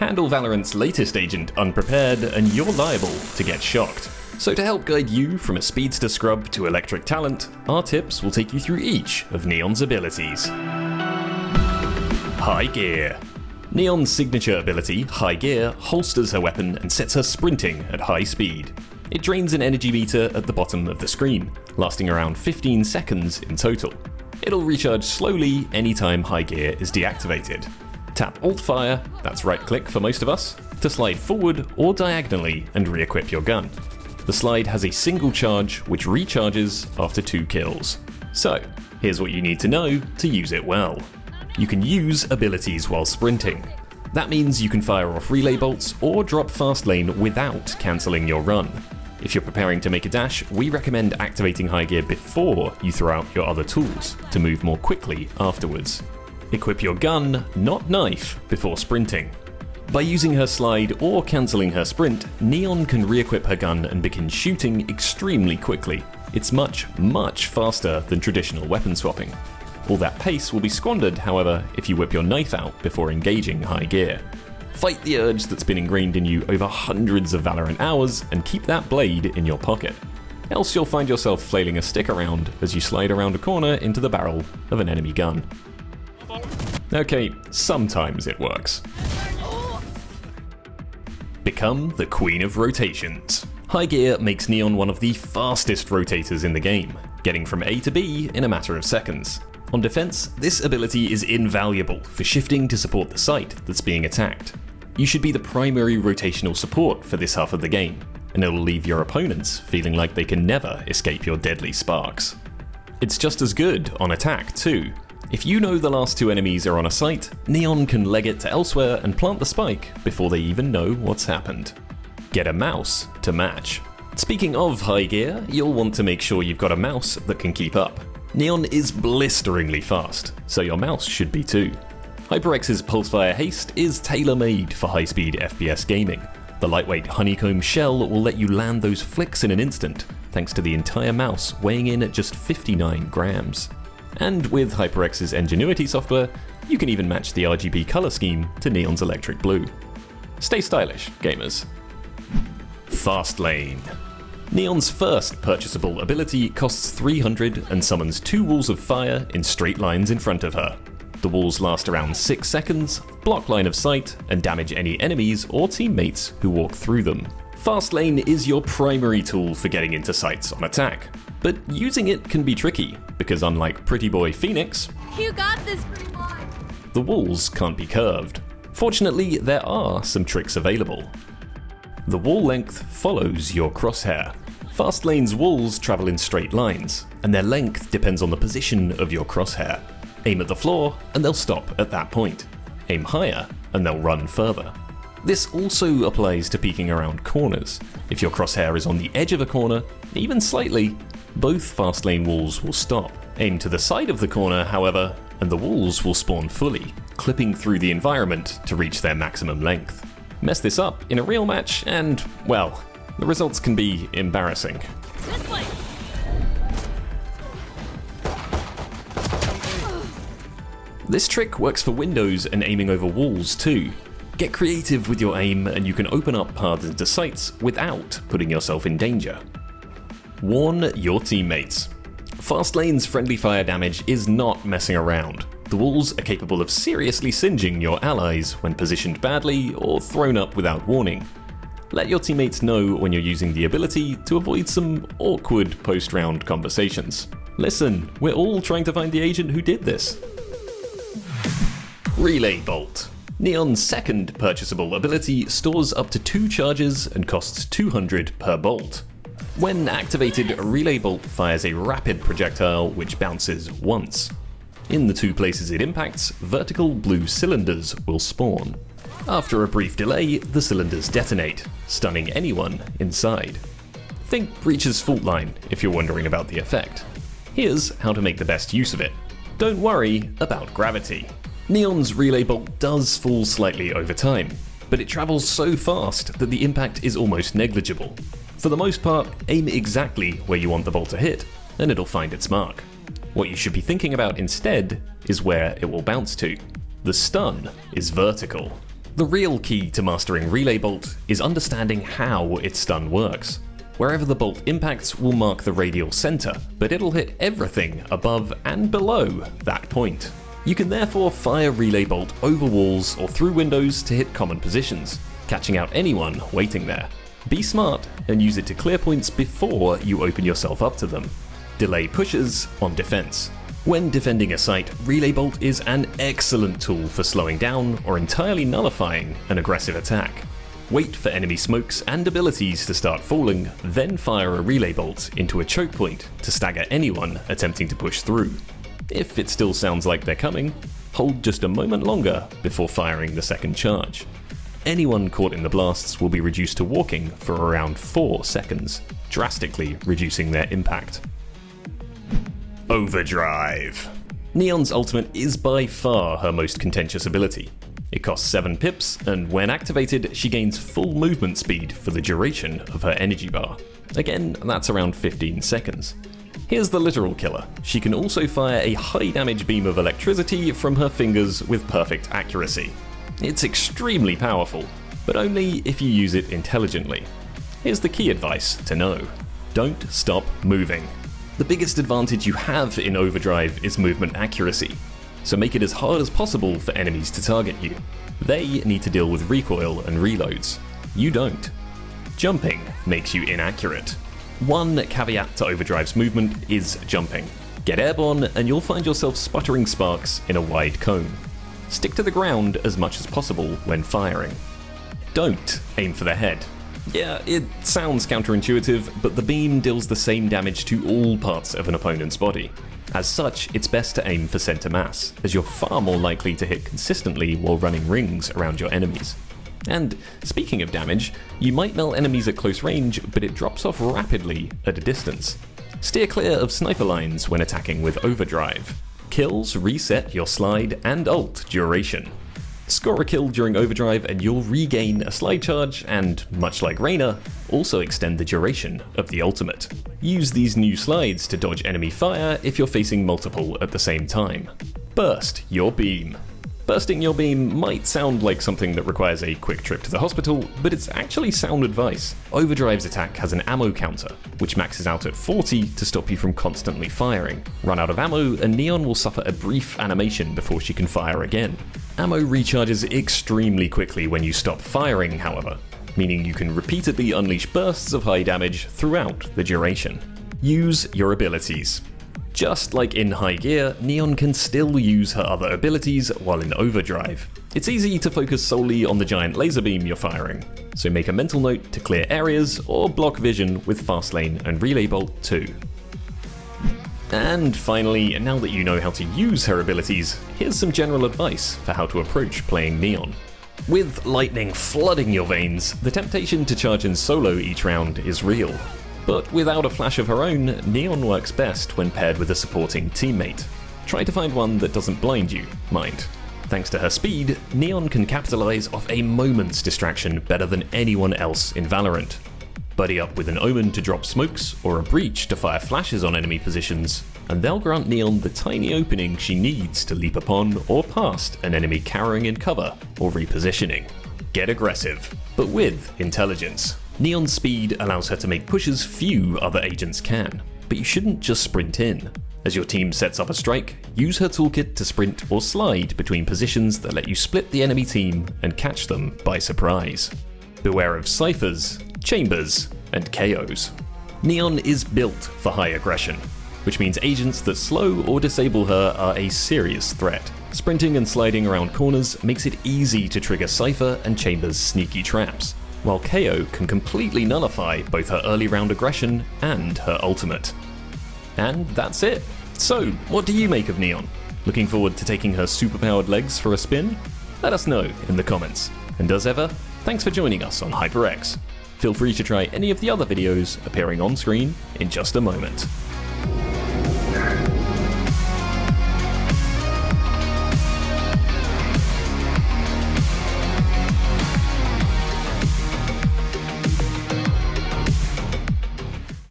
Handle Valorant's latest agent unprepared and you're liable to get shocked. So to help guide you from a speedster scrub to electric talent, our tips will take you through each of Neon's abilities. High Gear. Neon's signature ability, High Gear, holsters her weapon and sets her sprinting at high speed. It drains an energy meter at the bottom of the screen, lasting around 15 seconds in total. It'll recharge slowly anytime High Gear is deactivated. Tap Alt-Fire, that's right-click for most of us, to slide forward or diagonally and re-equip your gun. The slide has a single charge which recharges after 2 kills. So, here's what you need to know to use it well. You can use abilities while sprinting. That means you can fire off relay bolts or drop fast lane without cancelling your run. If you're preparing to make a dash, we recommend activating High Gear before you throw out your other tools to move more quickly afterwards. Equip your gun, not knife, before sprinting. By using her slide or cancelling her sprint, Neon can re-equip her gun and begin shooting extremely quickly. It's much faster than traditional weapon swapping. All that pace will be squandered, however, if you whip your knife out before engaging High Gear. Fight the urge that's been ingrained in you over hundreds of Valorant hours and keep that blade in your pocket. Else you'll find yourself flailing a stick around as you slide around a corner into the barrel of an enemy gun. Okay, sometimes it works. Become the Queen of Rotations. High Gear makes Neon one of the fastest rotators in the game, getting from A to B in a matter of seconds. On defense, this ability is invaluable for shifting to support the site that's being attacked. You should be the primary rotational support for this half of the game, and it'll leave your opponents feeling like they can never escape your deadly sparks. It's just as good on attack too. If you know the last 2 enemies are on a site, Neon can leg it to elsewhere and plant the spike before they even know what's happened. Get a mouse to match. Speaking of High Gear, you'll want to make sure you've got a mouse that can keep up. Neon is blisteringly fast, so your mouse should be too. HyperX's Pulsefire Haste is tailor-made for high-speed FPS gaming. The lightweight honeycomb shell will let you land those flicks in an instant, thanks to the entire mouse weighing in at just 59 grams. And with HyperX's Ingenuity software, you can even match the RGB color scheme to Neon's electric blue. Stay stylish, gamers. Fast Lane. Neon's first purchasable ability costs 300 and summons 2 walls of fire in straight lines in front of her. The walls last around 6 seconds, block line of sight, and damage any enemies or teammates who walk through them. Fast Lane is your primary tool for getting into sites on attack, but using it can be tricky, because unlike Pretty Boy Phoenix, you got this, pretty boy, the walls can't be curved. Fortunately, there are some tricks available. The wall length follows your crosshair. Fast Lane's walls travel in straight lines, and their length depends on the position of your crosshair. Aim at the floor, and they'll stop at that point. Aim higher, and they'll run further. This also applies to peeking around corners. If your crosshair is on the edge of a corner, even slightly, both Fast Lane walls will stop. Aim to the side of the corner, however, and the walls will spawn fully, clipping through the environment to reach their maximum length. Mess this up in a real match and, well, the results can be embarrassing. this way. This trick works for windows and aiming over walls too. Get creative with your aim and you can open up paths into sites without putting yourself in danger. Warn your teammates. Fast Lane's friendly fire damage is not messing around. The walls are capable of seriously singeing your allies when positioned badly or thrown up without warning. Let your teammates know when you're using the ability to avoid some awkward post-round conversations. Listen, we're all trying to find the agent who did this. Relay Bolt. Neon's second purchasable ability stores up to 2 charges and costs 200 per bolt. When activated, Relay Bolt fires a rapid projectile which bounces once. In the 2 places it impacts, vertical blue cylinders will spawn. After a brief delay, the cylinders detonate, stunning anyone inside. Think Breach's fault line if you're wondering about the effect. Here's how to make the best use of it. Don't worry about gravity. Neon's Relay Bolt does fall slightly over time, but it travels so fast that the impact is almost negligible. For the most part, aim exactly where you want the bolt to hit, and it'll find its mark. What you should be thinking about instead is where it will bounce to. The stun is vertical. The real key to mastering Relay Bolt is understanding how its stun works. Wherever the bolt impacts will mark the radial center, but it'll hit everything above and below that point. You can therefore fire Relay Bolt over walls or through windows to hit common positions, catching out anyone waiting there. Be smart and use it to clear points before you open yourself up to them. Delay pushes on defense. When defending a site, Relay Bolt is an excellent tool for slowing down or entirely nullifying an aggressive attack. Wait for enemy smokes and abilities to start falling, then fire a Relay Bolt into a choke point to stagger anyone attempting to push through. If it still sounds like they're coming, hold just a moment longer before firing the second charge. Anyone caught in the blasts will be reduced to walking for around 4 seconds, drastically reducing their impact. Overdrive. Neon's ultimate is by far her most contentious ability. It costs 7 pips, and when activated, she gains full movement speed for the duration of her energy bar. Again, that's around 15 seconds. Here's the literal killer. She can also fire a high damage beam of electricity from her fingers with perfect accuracy. It's extremely powerful, but only if you use it intelligently. Here's the key advice to know. Don't stop moving. The biggest advantage you have in Overdrive is movement accuracy, so make it as hard as possible for enemies to target you. They need to deal with recoil and reloads. You don't. Jumping makes you inaccurate. One caveat to Overdrive's movement is jumping. Get airborne and you'll find yourself sputtering sparks in a wide cone. Stick to the ground as much as possible when firing. Don't aim for the head. Yeah, it sounds counterintuitive, but the beam deals the same damage to all parts of an opponent's body. As such, it's best to aim for center mass, as you're far more likely to hit consistently while running rings around your enemies. And speaking of damage, you might melt enemies at close range, but it drops off rapidly at a distance. Steer clear of sniper lines when attacking with Overdrive. Kills reset your slide and ult duration. Score a kill during Overdrive and you'll regain a slide charge and, much like Reyna, also extend the duration of the ultimate. Use these new slides to dodge enemy fire if you're facing multiple at the same time. Burst your beam. Bursting your beam might sound like something that requires a quick trip to the hospital, but it's actually sound advice. Overdrive's attack has an ammo counter, which maxes out at 40 to stop you from constantly firing. Run out of ammo and Neon will suffer a brief animation before she can fire again. Ammo recharges extremely quickly when you stop firing, however, meaning you can repeatedly unleash bursts of high damage throughout the duration. Use your abilities. Just like in high gear, Neon can still use her other abilities while in Overdrive. It's easy to focus solely on the giant laser beam you're firing, so make a mental note to clear areas or block vision with Fastlane and Relay Bolt too. And finally, now that you know how to use her abilities, here's some general advice for how to approach playing Neon. With lightning flooding your veins, the temptation to charge in solo each round is real. But without a flash of her own, Neon works best when paired with a supporting teammate. Try to find one that doesn't blind you, mind. Thanks to her speed, Neon can capitalize off a moment's distraction better than anyone else in Valorant. Buddy up with an Omen to drop smokes, or a Breach to fire flashes on enemy positions, and they'll grant Neon the tiny opening she needs to leap upon or past an enemy cowering in cover or repositioning. Get aggressive, but with intelligence. Neon's speed allows her to make pushes few other agents can, but you shouldn't just sprint in. As your team sets up a strike, use her toolkit to sprint or slide between positions that let you split the enemy team and catch them by surprise. Beware of CYPHERS, chambers, and KOs. Neon is built for high aggression, which means agents that slow or disable her are a serious threat. Sprinting and sliding around corners makes it easy to trigger Cypher and Chambers' sneaky traps, while KO can completely nullify both her early round aggression and her ultimate. And that's it. So, what do you make of Neon? Looking forward to taking her superpowered legs for a spin? Let us know in the comments. And as ever, thanks for joining us on HyperX. Feel free to try any of the other videos appearing on screen in just a moment.